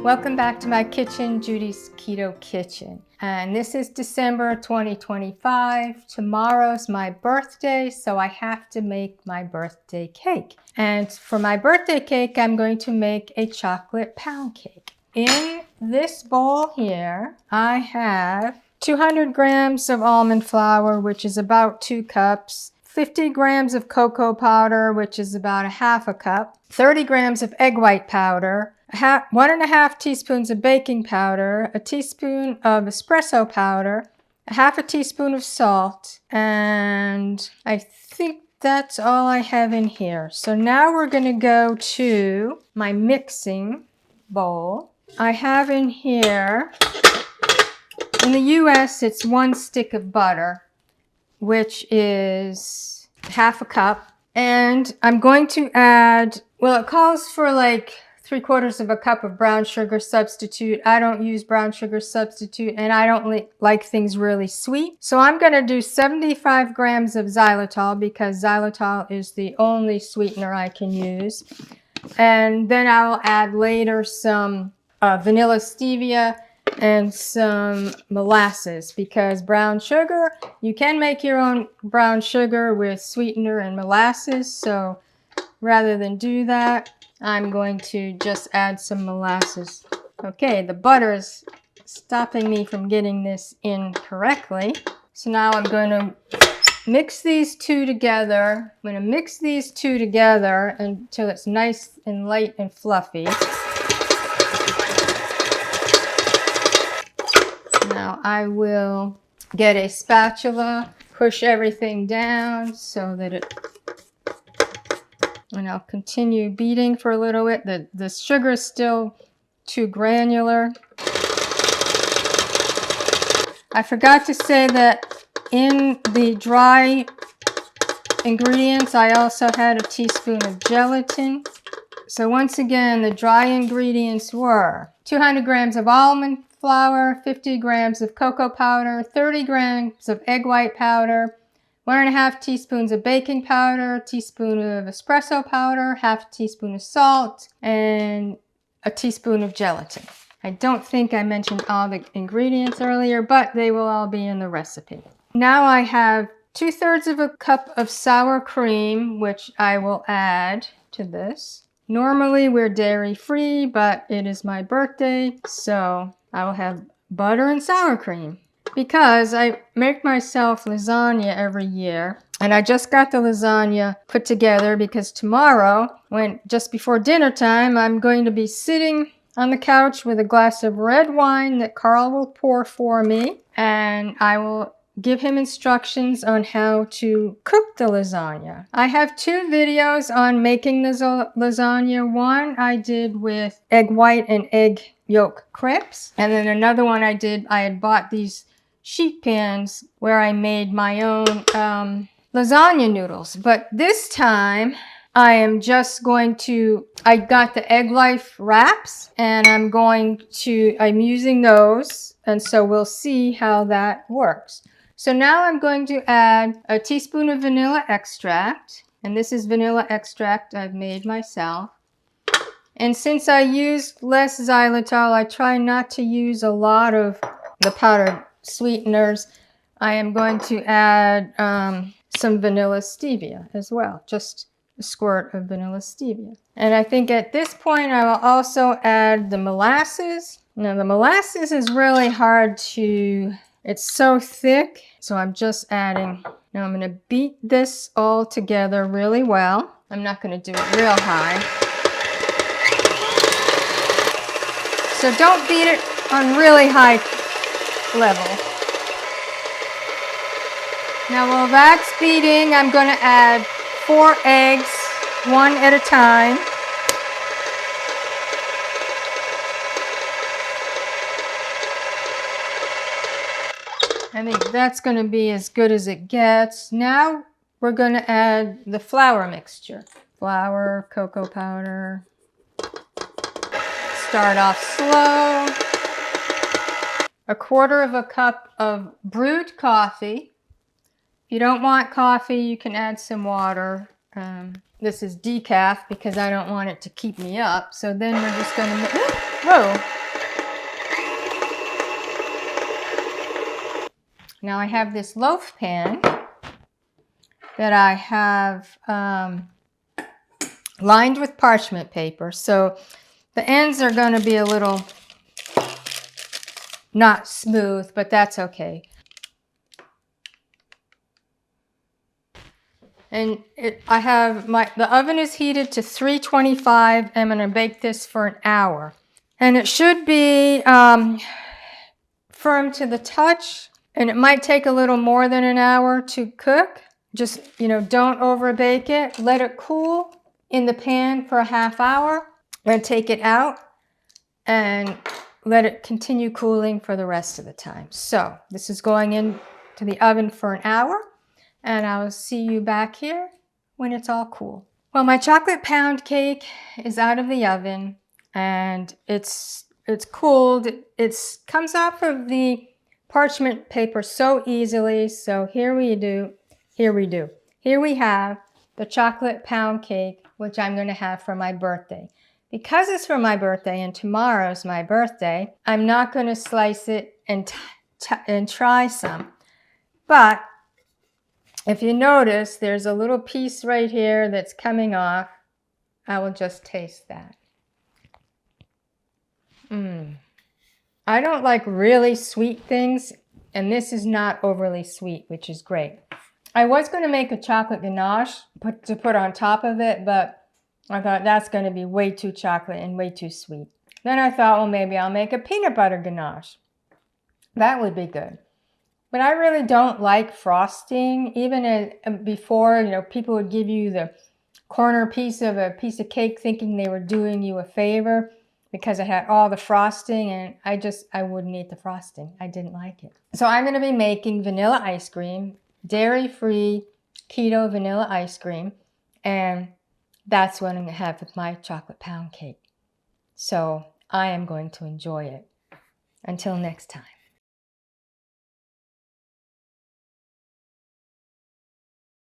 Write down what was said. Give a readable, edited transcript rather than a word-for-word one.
Welcome back to my kitchen, Judy's Keto Kitchen. And this is December 2025. Tomorrow's my birthday, so I have to make my birthday cake. And for my birthday cake, I'm going to make a chocolate pound cake. In this bowl here, I have 200 grams of almond flour, which is about 2 cups. 50 grams of cocoa powder, which is about a half a cup. 30 grams of egg white powder. 1.5 teaspoons of baking powder, a teaspoon of espresso powder, a half a teaspoon of salt, and I think that's all I have in here. So now we're going to go to my mixing bowl. I have in here, in the US, it's 1 stick of butter, which is half a cup. And I'm going to add, well, it calls for like 3/4 of a cup of brown sugar substitute. I don't use brown sugar substitute, and I don't like things really sweet. So I'm going to do 75 grams of xylitol because xylitol is the only sweetener I can use. And then I'll add later some vanilla stevia and some molasses, because brown sugar, you can make your own brown sugar with sweetener and molasses. So rather than do that, I'm going to just add some molasses. Okay, the butter is stopping me from getting this in correctly. So now I'm going to mix these two together. I'm going to mix these two together until it's nice and light and fluffy. Now I will get a spatula, push everything down so that it, and I'll continue beating for a little bit. The sugar is still too granular. I forgot to say that in the dry ingredients, I also had a teaspoon of gelatin. So once again, the dry ingredients were 200 grams of almond flour, 50 grams of cocoa powder, 30 grams of egg white powder, 1.5 teaspoons of baking powder, a teaspoon of espresso powder, half a teaspoon of salt, and a teaspoon of gelatin. I don't think I mentioned all the ingredients earlier, but they will all be in the recipe. Now I have 2/3 of a cup of sour cream, which I will add to this. Normally we're dairy free, but it is my birthday, so I will have butter and sour cream. Because I make myself lasagna every year, and I just got the lasagna put together because tomorrow, just before dinner time, I'm going to be sitting on the couch with a glass of red wine that Carl will pour for me, and I will give him instructions on how to cook the lasagna. I have 2 videos on making the lasagna. One I did with egg white and egg yolk crepes, and then another one I had bought these sheet pans where I made my own lasagna noodles. But this time I am just going to, I got the Egg Life wraps, and I'm using those, and so we'll see how that works. So now I'm going to add a teaspoon of vanilla extract, and this is vanilla extract I've made myself. And since I used less xylitol, I try not to use a lot of the powdered sweeteners. I am going to add some vanilla stevia as well, just a squirt of vanilla stevia. And I think at this point I will also add the molasses. Now the molasses is really hard to, it's so thick, so I'm just adding. Now I'm going to beat this all together really well. I'm not going to do it real high. So don't beat it on really high level. Now while that's beating, I'm going to add 4 eggs, one at a time. I think that's going to be as good as it gets. Now we're going to add the flour mixture. Flour, cocoa powder. Start off slow. 1/4 cup of brewed coffee. If you don't want coffee, you can add some water. This is decaf because I don't want it to keep me up. So then we're just going to Whoa. Now I have this loaf pan that I have lined with parchment paper. So the ends are going to be a little not smooth, but that's okay. And I have the oven is heated to 325. I'm going to bake this for an hour. And it should be firm to the touch. And it might take a little more than an hour to cook. Just, don't over bake it. Let it cool in the pan for a half hour. Then take it out and let it continue cooling for the rest of the time. So this is going into the oven for an hour. And I'll see you back here when it's all cool. Well, my chocolate pound cake is out of the oven and it's cooled. It comes off of the parchment paper so easily. So here we have the chocolate pound cake, which I'm going to have for my birthday. Because it's for my birthday and tomorrow's my birthday, I'm not going to slice it and try some. But if you notice, there's a little piece right here that's coming off. I will just taste that. I don't like really sweet things, and this is not overly sweet, which is great. I was going to make a chocolate ganache to put on top of it, but I thought that's going to be way too chocolate and way too sweet. Then I thought, well, maybe I'll make a peanut butter ganache. That would be good. But I really don't like frosting. Even before, people would give you the corner piece of a piece of cake thinking they were doing you a favor because it had all the frosting, and I wouldn't eat the frosting. I didn't like it. So I'm going to be making vanilla ice cream, dairy-free keto vanilla ice cream, and that's what I'm going to have with my chocolate pound cake. So I am going to enjoy it. Until next time.